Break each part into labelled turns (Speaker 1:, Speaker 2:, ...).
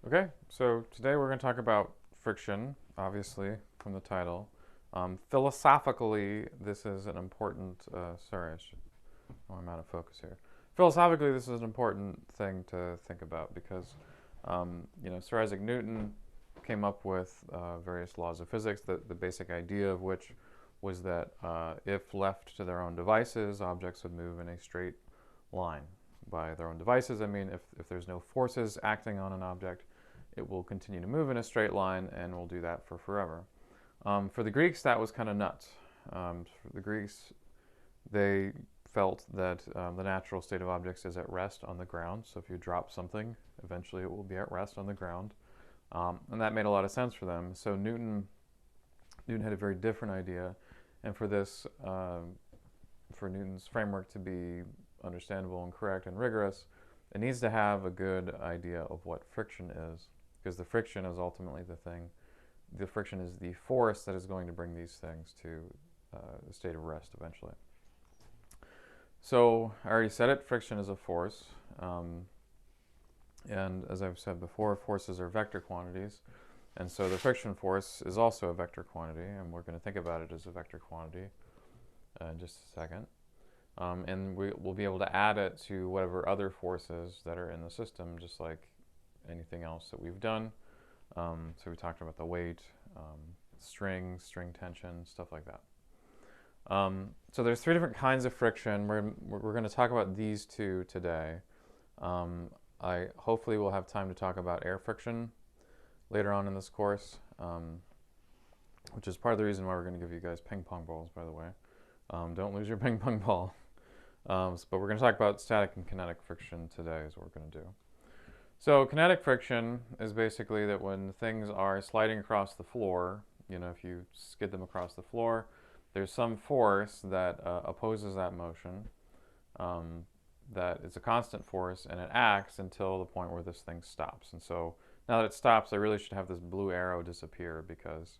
Speaker 1: Okay, so today we're going to talk about friction, obviously, from the title. Philosophically, this is an important, oh, I'm out of focus here. Philosophically, this is an important thing to think about because, Sir Isaac Newton came up with various laws of physics, the basic idea of which was that if left to their own devices, objects would move in a straight line. By their own devices, I mean if there's no forces acting on an object, it will continue to move in a straight line and will do that for forever. For the Greeks, that was kind of nuts. For the Greeks, they felt that the natural state of objects is at rest on the ground. So if you drop something, eventually it will be at rest on the ground. And that made a lot of sense for them. So Newton had a very different idea. And for this, for Newton's framework to be understandable and correct and rigorous, it needs to have a good idea of what friction is, because the friction is ultimately the thing. The friction is the force that is going to bring these things to a state of rest eventually. So I already said it, friction is a force. And as I've said before, forces are vector quantities. And so the friction force is also a vector quantity, and we're going to think about it as a vector quantity in just a second. And we'll be able to add it to whatever other forces that are in the system, just like anything else that we've done. So we talked about the weight, string tension, stuff like that. So there's three different kinds of friction. We're going to talk about these two today. I hopefully will have time to talk about air friction later on in this course, which is part of the reason why we're going to give you guys ping pong balls, by the way. Don't lose your ping pong ball. But we're going to talk about static and kinetic friction today is what we're going to do. So kinetic friction is basically that when things are sliding across the floor, if you skid them across the floor, there's some force that opposes that motion, that is a constant force, and it acts until the point where this thing stops. And so now that it stops, I really should have this blue arrow disappear because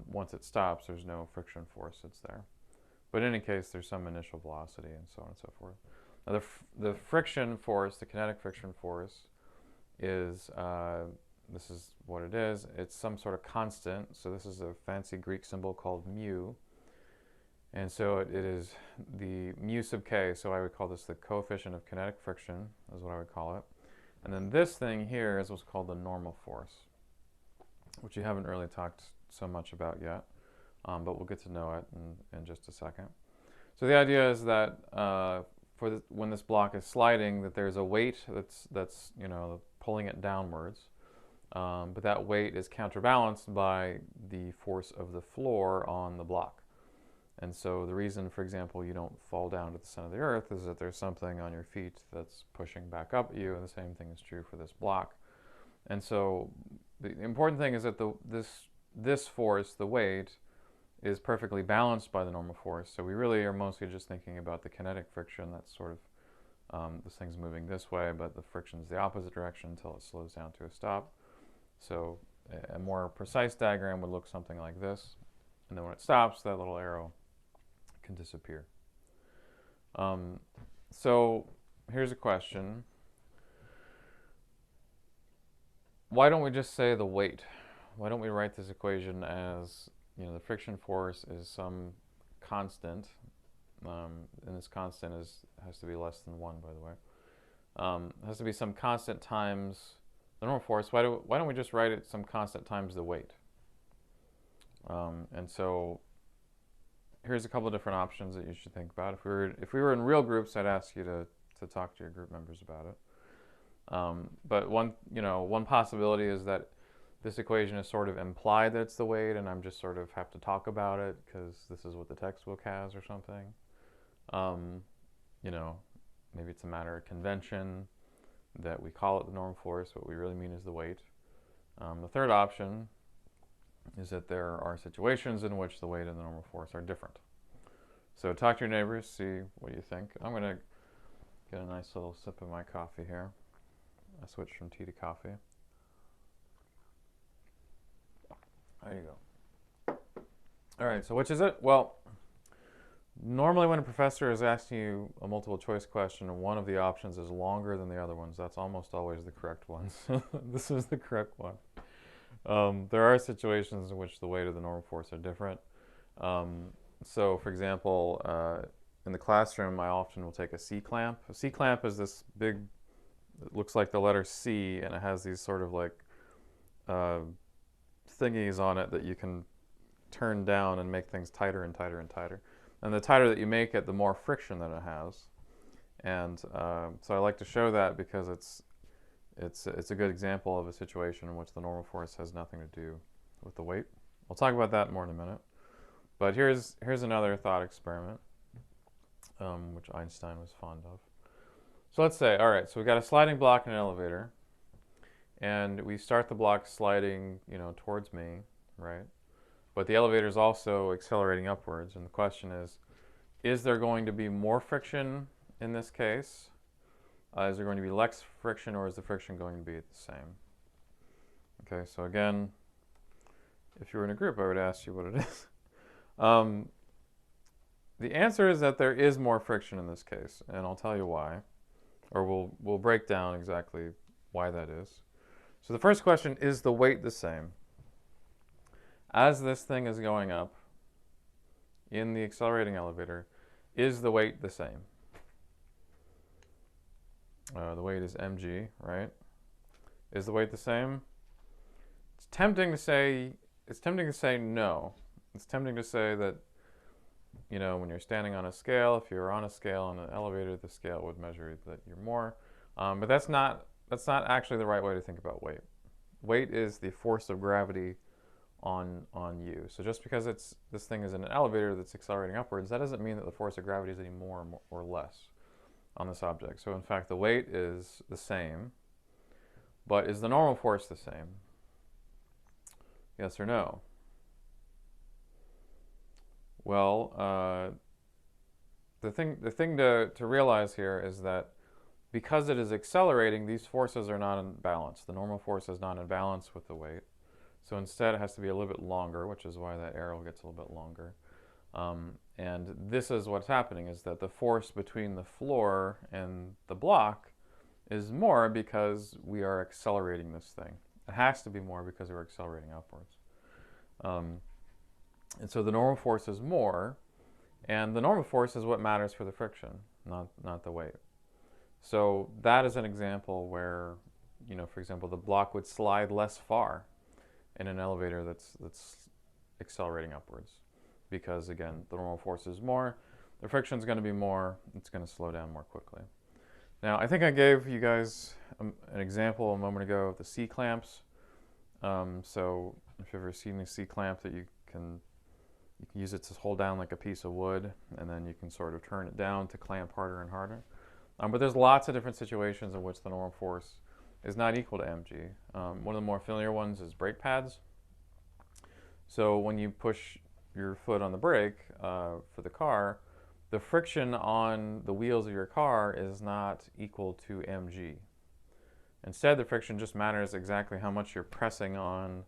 Speaker 1: once it stops, there's no friction force that's there. But in any case, there's some initial velocity and so on and so forth. Now the friction force, the kinetic friction force, is, this is what it is. It's some sort of constant. So this is a fancy Greek symbol called mu. And so it is the mu sub k. So I would call this the coefficient of kinetic friction, is what I would call it. And then this thing here is what's called the normal force, which you haven't really talked so much about yet. But we'll get to know it in just a second. So the idea is that when this block is sliding, that there's a weight that's pulling it downwards, but that weight is counterbalanced by the force of the floor on the block. And so the reason, for example, you don't fall down to the center of the earth is that there's something on your feet that's pushing back up at you, and the same thing is true for this block. And so the important thing is that this force, the weight, is perfectly balanced by the normal force. So we really are mostly just thinking about the kinetic friction. That's sort of, this thing's moving this way, but the friction's the opposite direction until it slows down to a stop. So a more precise diagram would look something like this. And then when it stops, that little arrow can disappear. So here's a question. Why don't we just say the weight? Why don't we write this equation as the friction force is some constant, and this constant has to be less than 1, by the way. It has to be some constant times the normal force. Why don't we just write it some constant times the weight? And so here's a couple of different options that you should think about. If we were in real groups, I'd ask you to talk to your group members about it. But one possibility is that this equation is sort of implied that it's the weight, and I'm just sort of have to talk about it because this is what the textbook has or something. Maybe it's a matter of convention that we call it the normal force. What we really mean is the weight. The third option is that there are situations in which the weight and the normal force are different. So talk to your neighbors, see what you think. I'm going to get a nice little sip of my coffee here. I switched from tea to coffee. There you go. All right, so which is it? Well, Normally when a professor is asking you a multiple choice question and one of the options is longer than the other ones, that's almost always the correct one. So this is the correct one. There are situations in which the weight of the normal force are different. So for example, in the classroom, I often will take a C-clamp. A C-clamp is this big, it looks like the letter C, and it has these sort of like thingies on it that you can turn down and make things tighter and tighter and tighter. And the tighter that you make it, the more friction that it has. And so I like to show that because it's a good example of a situation in which the normal force has nothing to do with the weight. I'll talk about that more in a minute. But here's another thought experiment, which Einstein was fond of. So let's say, all right, so we've got a sliding block in an elevator, and we start the block sliding, towards me, right? But the elevator is also accelerating upwards, and the question is there going to be more friction in this case? Is there going to be less friction, or is the friction going to be the same? Okay, so again, if you were in a group, I would ask you what it is. The answer is that there is more friction in this case, and I'll tell you why, or we'll break down exactly why that is. So the first question, is the weight the same? As this thing is going up in the accelerating elevator, is the weight the same? The weight is mg, right? Is the weight the same? It's tempting to say no. It's tempting to say that, when you're standing on a scale, if you're on a scale on an elevator, the scale would measure that you're more. But that's not actually the right way to think about weight. Weight is the force of gravity on you. So just because this thing is in an elevator that's accelerating upwards, that doesn't mean that the force of gravity is any more or less on this object. So in fact, the weight is the same, but is the normal force the same? Yes or no? Well, the thing to realize here is that because it is accelerating, these forces are not in balance. The normal force is not in balance with the weight. So instead, it has to be a little bit longer, which is why that arrow gets a little bit longer. And this is what's happening, is that the force between the floor and the block is more because we are accelerating this thing. It has to be more because we're accelerating upwards. And so the normal force is more, and the normal force is what matters for the friction, not the weight. So that is an example where, for example, the block would slide less far in an elevator that's accelerating upwards, because again, the normal force is more, the friction is going to be more, it's going to slow down more quickly. Now, I think I gave you guys an example a moment ago of the C-clamps. So if you've ever seen a C-clamp, that you can use it to hold down like a piece of wood, and then you can sort of turn it down to clamp harder and harder. But there's lots of different situations in which the normal force is not equal to mg. One of the more familiar ones is brake pads. So when you push your foot on the brake for the car, the friction on the wheels of your car is not equal to mg. Instead, the friction just matters exactly how much you're pressing on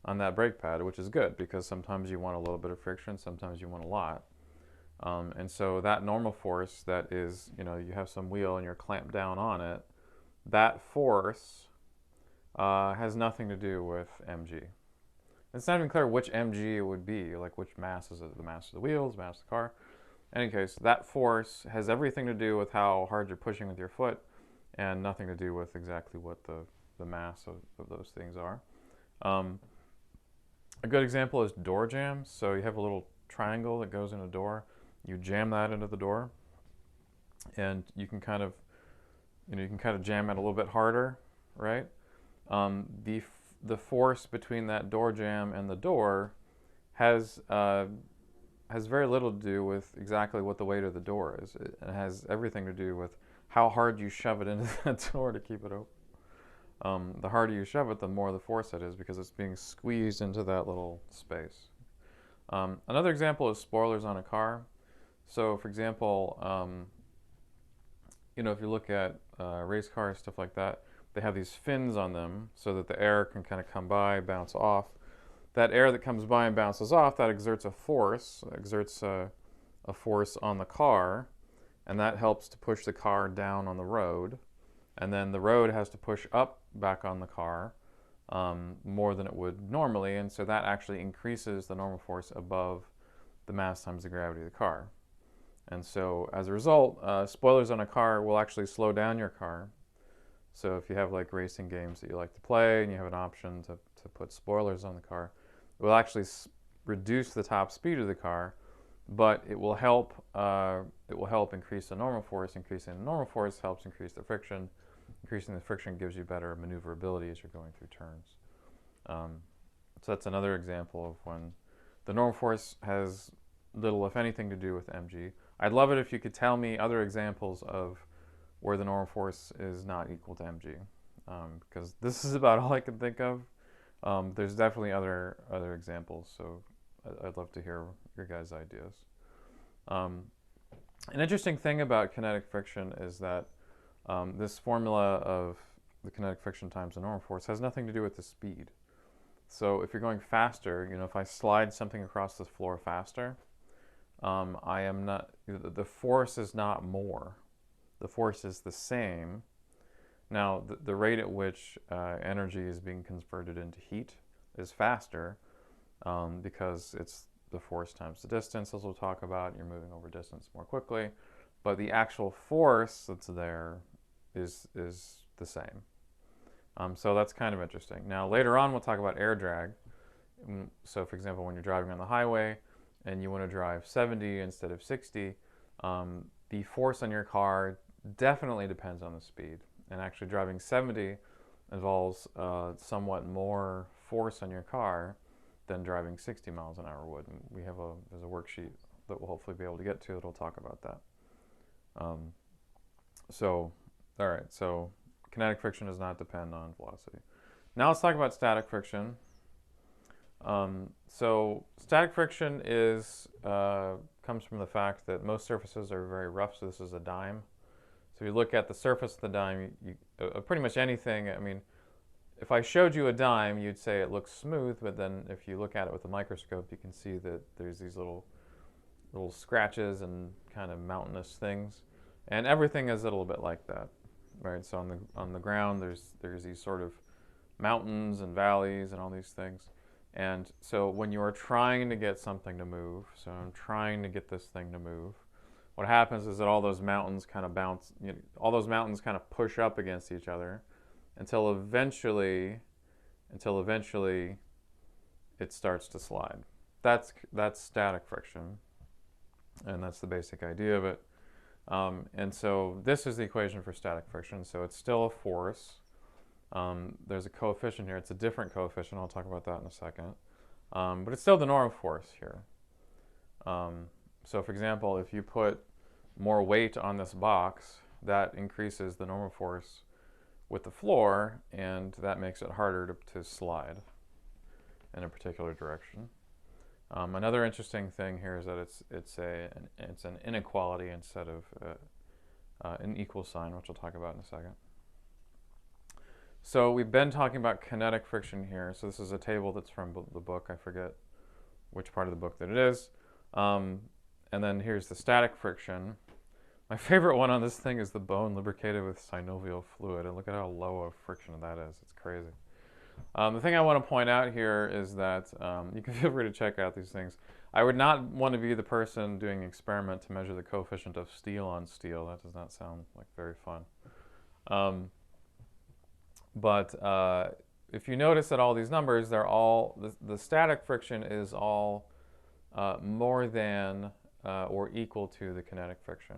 Speaker 1: that brake pad, which is good because sometimes you want a little bit of friction, sometimes you want a lot. And so that normal force that is, you have some wheel and you're clamped down on it, that force has nothing to do with mg. It's not even clear which mg it would be, like which mass is it, the mass of the wheels, mass of the car. In any case, that force has everything to do with how hard you're pushing with your foot and nothing to do with exactly what the mass of those things are. A good example is door jams. So you have a little triangle that goes in a door. You jam that into the door, and you can kind of, jam it a little bit harder, right? The force between that door jam and the door has very little to do with exactly what the weight of the door is. It has everything to do with how hard you shove it into that door to keep it open. The harder you shove it, the more the force it is because it's being squeezed into that little space. Another example is spoilers on a car. So, for example, if you look at race cars, stuff like that, they have these fins on them so that the air can kind of come by, bounce off. That air that comes by and bounces off, that exerts a force, exerts a force on the car, and that helps to push the car down on the road, and then the road has to push up back on the car more than it would normally, and so that actually increases the normal force above the mass times the gravity of the car. And so as a result, spoilers on a car will actually slow down your car. So if you have like racing games that you like to play and you have an option to put spoilers on the car, it will actually reduce the top speed of the car, but it will help increase the normal force. Increasing the normal force helps increase the friction. Increasing the friction gives you better maneuverability as you're going through turns. So that's another example of when the normal force has little, if anything, to do with mg. I'd love it if you could tell me other examples of where the normal force is not equal to mg, because this is about all I can think of. There's definitely other examples, so I'd love to hear your guys' ideas. An interesting thing about kinetic friction is that this formula of the kinetic friction times the normal force has nothing to do with the speed. So if you're going faster, if I slide something across the floor faster, the force is not more. The force is the same. Now, the rate at which energy is being converted into heat is faster because it's the force times the distance, as we'll talk about. You're moving over distance more quickly. But the actual force that's there is the same. So that's kind of interesting. Now, later on, we'll talk about air drag. So, for example, when you're driving on the highway and you want to drive 70 instead of 60, the force on your car definitely depends on the speed. And actually driving 70 involves somewhat more force on your car than driving 60 miles an hour would. And there's a worksheet that we'll hopefully be able to get to that'll talk about that. All right, so kinetic friction does not depend on velocity. Now let's talk about static friction. So static friction comes from the fact that most surfaces are very rough. So this is a dime. So you look at the surface of the dime, pretty much anything. I mean, if I showed you a dime, you'd say it looks smooth, but then if you look at it with a microscope, you can see that there's these little scratches and kind of mountainous things, and everything is a little bit like that, right? So on the ground, there's these sort of mountains and valleys and all these things. And so when you are trying to get something to move, so I'm trying to get this thing to move, what happens is that all those mountains kind of bounce, all those mountains kind of push up against each other until eventually it starts to slide. That's static friction, and that's the basic idea of it. And so this is the equation for static friction. So it's still a force. There's a coefficient here. It's a different coefficient. I'll talk about that in a second. But it's still the normal force here. So for example, if you put more weight on this box, that increases the normal force with the floor, and that makes it harder to slide in a particular direction. Another interesting thing here is that it's an inequality instead of an equal sign, which I'll talk about in a second. So we've been talking about kinetic friction here. So this is a table that's from the book. I forget which part of the book that it is. And then here's the static friction. My favorite one on this thing is the bone lubricated with synovial fluid. And look at how low of friction that is. It's crazy. The thing I want to point out here is that you can feel free to check out these things. I would not want to be the person doing an experiment to measure the coefficient of steel on steel. That does not sound like very fun. But if you notice that all these numbers, they're all, the static friction is all more than or equal to the kinetic friction.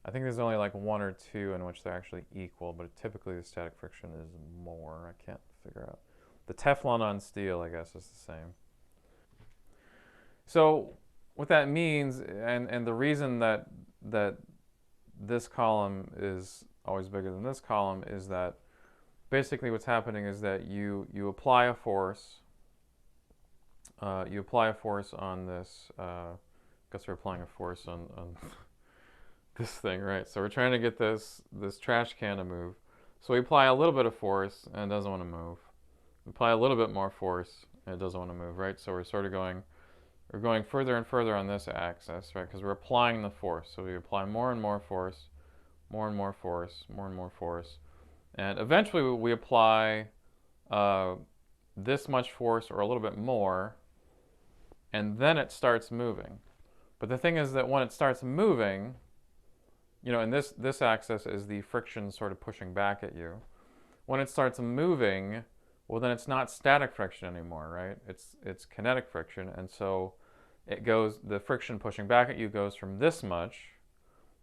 Speaker 1: I think there's only like one or two in which they're actually equal, but typically the static friction is more. I can't figure out. The Teflon on steel, I guess, is the same. So what that means, and the reason that this column is always bigger than this column is that basically what's happening is that you apply a force. You apply a force on this. I guess we're applying a force on this thing, right? So we're trying to get this trash can to move. So we apply a little bit of force and it doesn't want to move. We apply a little bit more force and it doesn't want to move, right? So we're sort of going we're going further and further on this axis, right? Because we're applying the force. So we apply more and more force, more and more force, more and more force. And eventually we apply this much force or a little bit more, and then it starts moving. But the thing is that when it starts moving, you know, and this axis is the friction sort of pushing back at you. When it starts moving, well, then it's not static friction anymore, right? It's kinetic friction, and so the friction pushing back at you goes from this much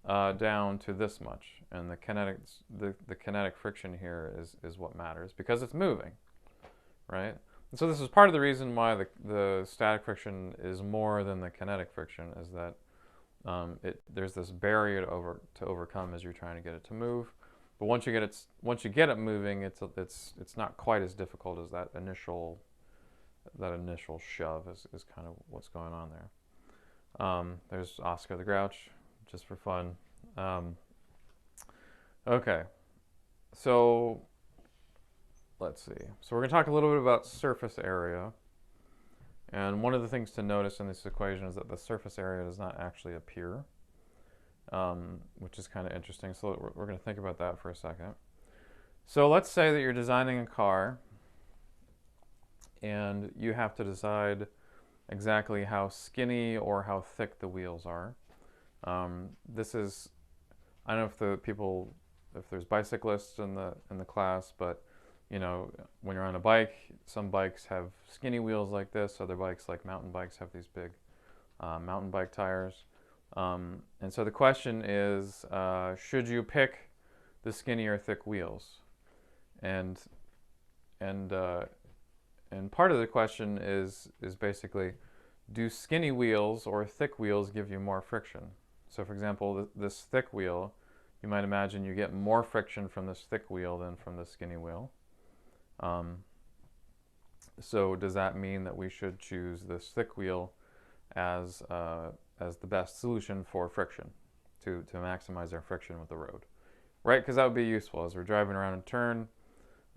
Speaker 1: down to this much, and the kinetic friction here is what matters because it's moving, right? And so this is part of the reason why the static friction is more than the kinetic friction, is that there's this barrier to overcome as you're trying to get it to move. But once you get it moving, it's not quite as difficult as that initial shove is kind of what's going on there. There's Oscar the Grouch, just for fun. Okay, so let's see. So we're going to talk a little bit about surface area. And one of the things to notice in this equation is that the surface area does not actually appear, which is kind of interesting. So we're going to think about that for a second. So let's say that you're designing a car, and you have to decide exactly how skinny or how thick the wheels are. This is, I don't know if there's bicyclists in the class, but you know, when you're on a bike, some bikes have skinny wheels like this. Other bikes, like mountain bikes, have these big mountain bike tires. And so the question is, should you pick the skinny or thick wheels? And part of the question is basically, do skinny wheels or thick wheels give you more friction? So for example, this thick wheel, you might imagine you get more friction from this thick wheel than from the skinny wheel. So does that mean that we should choose this thick wheel as the best solution for friction, to maximize our friction with the road, right? Because that would be useful as we're driving around a turn.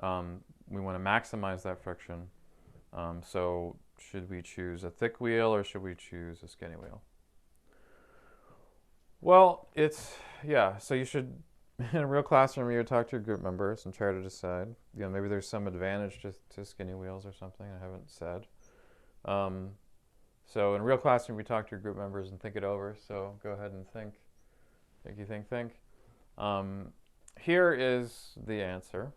Speaker 1: We want to maximize that friction. So should we choose a thick wheel or should we choose a skinny wheel? Well, so you should, in a real classroom, you would talk to your group members and try to decide. You know, maybe there's some advantage to skinny wheels or something I haven't said. So in a real classroom, you talk to your group members and think it over. So go ahead and think. Here is the answer.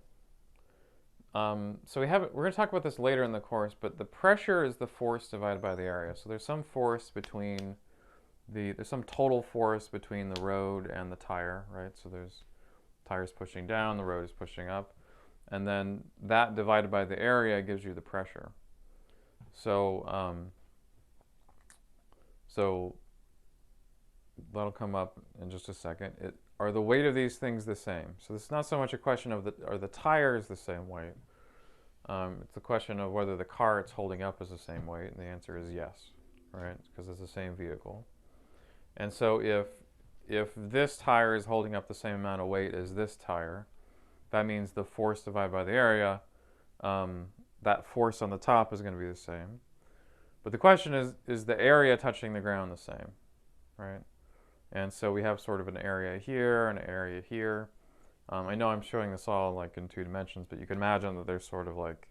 Speaker 1: So we're going to talk about this later in the course, but the pressure is the force divided by the area. So there's some force between there's some total force between the road and the tire, right? So there's tires pushing down, the road is pushing up, and then that divided by the area gives you the pressure. So so that'll come up in just a second. Are the weight of these things the same? So this is not so much a question of are the tires the same weight? It's a question of whether the car it's holding up is the same weight, and the answer is yes, right? Because it's the same vehicle. And so if this tire is holding up the same amount of weight as this tire, that means the force divided by the area, that force on the top is going to be the same. But the question is the area touching the ground the same, right? And so we have sort of an area here and an area here. I know I'm showing this all like in 2 dimensions, but you can imagine that there's sort of like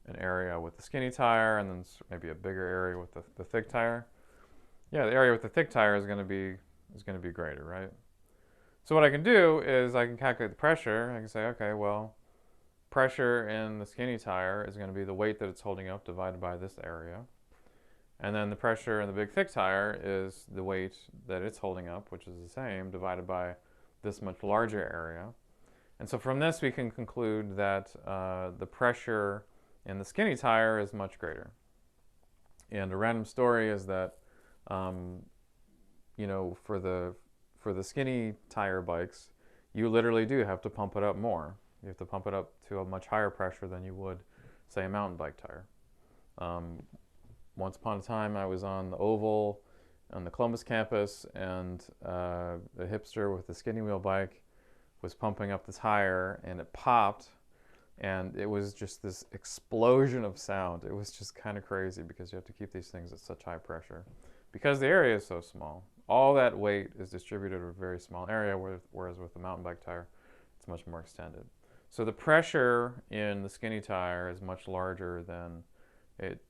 Speaker 1: an area with the skinny tire and then maybe a bigger area with the thick tire. Yeah, the area with the thick tire is going to be greater, right? So what I can do is I can calculate the pressure. I can say, okay, well, pressure in the skinny tire is going to be the weight that it's holding up divided by this area. And then the pressure in the big thick tire is the weight that it's holding up, which is the same, divided by this much larger area. And so from this we can conclude that the pressure in the skinny tire is much greater. And a random story is that you know, for the skinny tire bikes, you literally do have to pump it up more. You have to pump it up to a much higher pressure than you would, say, a mountain bike tire. Once upon a time, I was on the Oval on the Columbus campus, and a hipster with a skinny wheel bike was pumping up the tire, and it popped, And it was just this explosion of sound. It was just kind of crazy because you have to keep these things at such high pressure. Because the area is so small, all that weight is distributed over a very small area, whereas with the mountain bike tire, it's much more extended. So the pressure in the skinny tire is much larger than it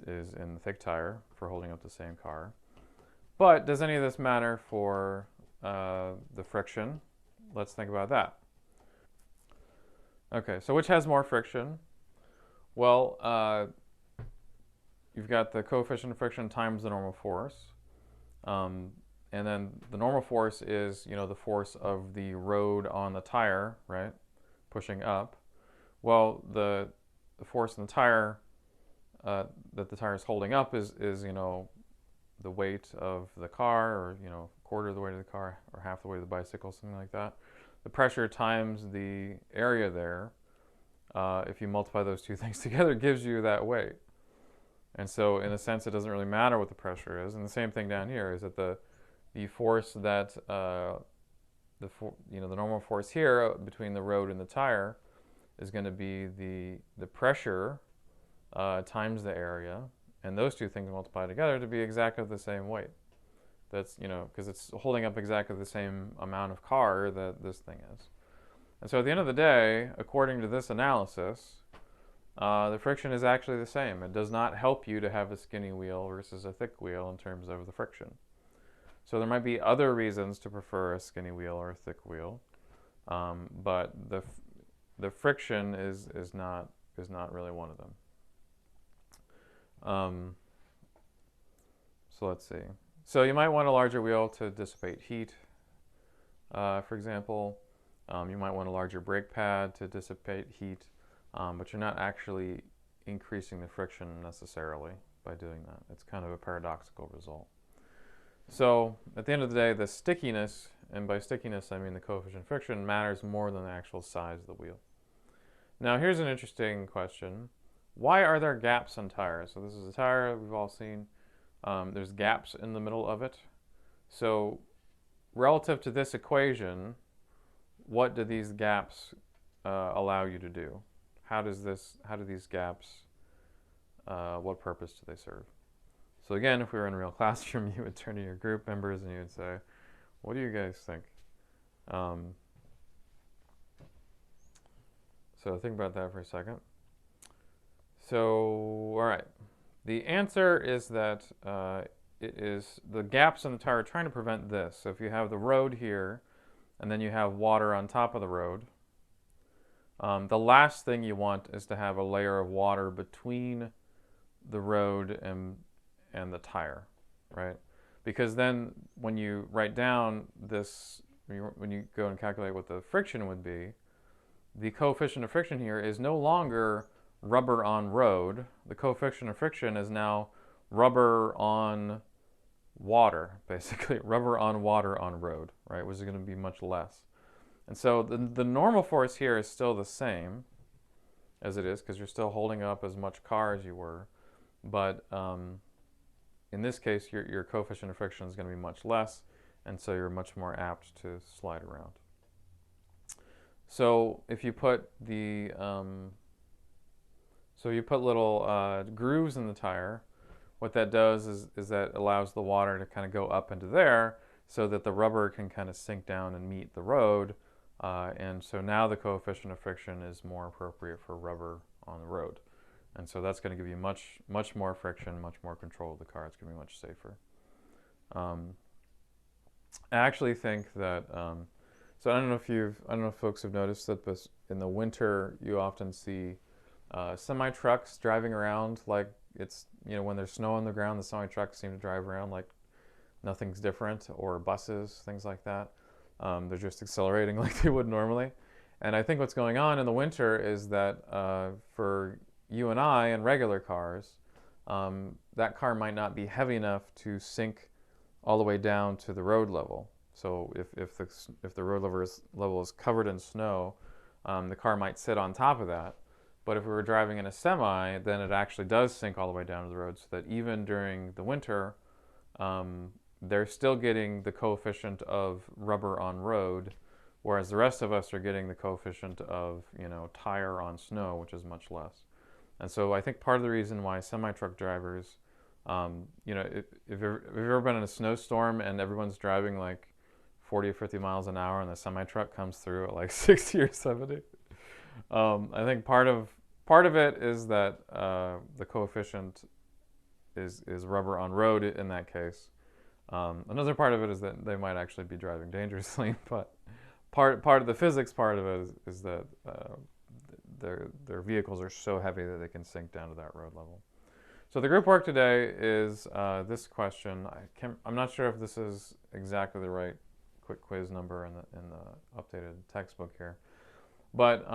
Speaker 1: is in the thick tire for holding up the same car. But does any of this matter for the friction? Let's think about that. Okay, so which has more friction? Well, you've got the coefficient of friction times the normal force. And then the normal force is, the force of the road on the tire, right? Pushing up. Well, the force in the tire that the tire is holding up is the weight of the car, or, a quarter of the weight of the car, or half the weight of the bicycle, something like that. The pressure times the area there, if you multiply those two things together, gives you that weight. And so, in a sense, it doesn't really matter what the pressure is. And the same thing down here is that the force that the normal force here between the road and the tire is going to be the pressure times the area, and those two things multiply together to be exactly the same weight. That's, because it's holding up exactly the same amount of car that this thing is. And so at the end of the day, according to this analysis, the friction is actually the same. It does not help you to have a skinny wheel versus a thick wheel in terms of the friction. So there might be other reasons to prefer a skinny wheel or a thick wheel, but the friction is not really one of them. So let's see. So you might want a larger wheel to dissipate heat, for example. You might want a larger brake pad to dissipate heat, but you're not actually increasing the friction necessarily by doing that. It's kind of a paradoxical result. So at the end of the day, the stickiness, and by stickiness I mean the coefficient of friction, matters more than the actual size of the wheel. Now here's an interesting question. Why are there gaps in tires? So this is a tire we've all seen. There's gaps in the middle of it. So relative to this equation, what do these gaps allow you to do? How do these gaps, what purpose do they serve? So again, if we were in a real classroom, you would turn to your group members and you would say, what do you guys think? So think about that for a second. So, all right. The answer is that it is the gaps in the tire are trying to prevent this. So if you have the road here, and then you have water on top of the road, the last thing you want is to have a layer of water between the road and the tire, right? Because then when you write down this, when you go and calculate what the friction would be, the coefficient of friction here is no longer rubber on road. The coefficient of friction is now rubber on water, basically. Rubber on water on road, right? Which is going to be much less. And so the normal force here is still the same as it is, because you're still holding up as much car as you were. But in this case, your coefficient of friction is going to be much less, and so you're much more apt to slide around. So if you put the little grooves in the tire, what that does is that allows the water to kind of go up into there, so that the rubber can kind of sink down and meet the road, and so now the coefficient of friction is more appropriate for rubber on the road. And so that's going to give you much more friction, much more control of the car. It's going to be much safer. I actually think that, so I don't know if folks have noticed that, but in the winter you often see semi trucks driving around like it's, when there's snow on the ground, the semi trucks seem to drive around like nothing's different, or buses, things like that. They're just accelerating like they would normally. And I think what's going on in the winter is that for you and I in regular cars, that car might not be heavy enough to sink all the way down to the road level. So if the road level is covered in snow, the car might sit on top of that. But if we were driving in a semi, then it actually does sink all the way down to the road, so that even during the winter, they're still getting the coefficient of rubber on road whereas the rest of us are getting the coefficient of, tire on snow, which is much less. And so I think part of the reason why semi-truck drivers, if you've ever been in a snowstorm and everyone's driving like 40 or 50 miles an hour and the semi-truck comes through at like 60 or 70, I think part of it is that the coefficient is rubber on road in that case. Another part of it is that they might actually be driving dangerously, but part of the physics part of it is that their vehicles are so heavy that they can sink down to that road level. So the group work today is this question. I'm not sure if this is exactly the right quick quiz number in the updated textbook here, but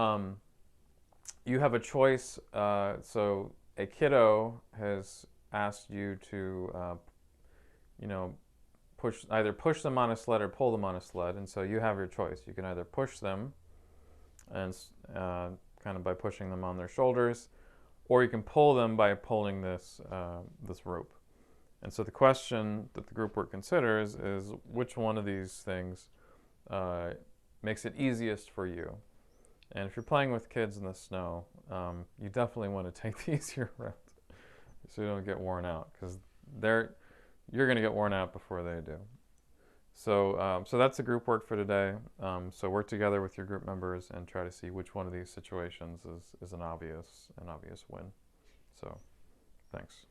Speaker 1: you have a choice. So a kiddo has asked you to, either push them on a sled or pull them on a sled, and so you have your choice. You can either push them, and kind of by pushing them on their shoulders, or you can pull them by pulling this rope. And so the question that the group work considers is which one of these things makes it easiest for you. And if you're playing with kids in the snow, you definitely want to take the easier route so you don't get worn out, because you're going to get worn out before they do. So that's the group work for today. So work together with your group members and try to see which one of these situations is an obvious win. So thanks.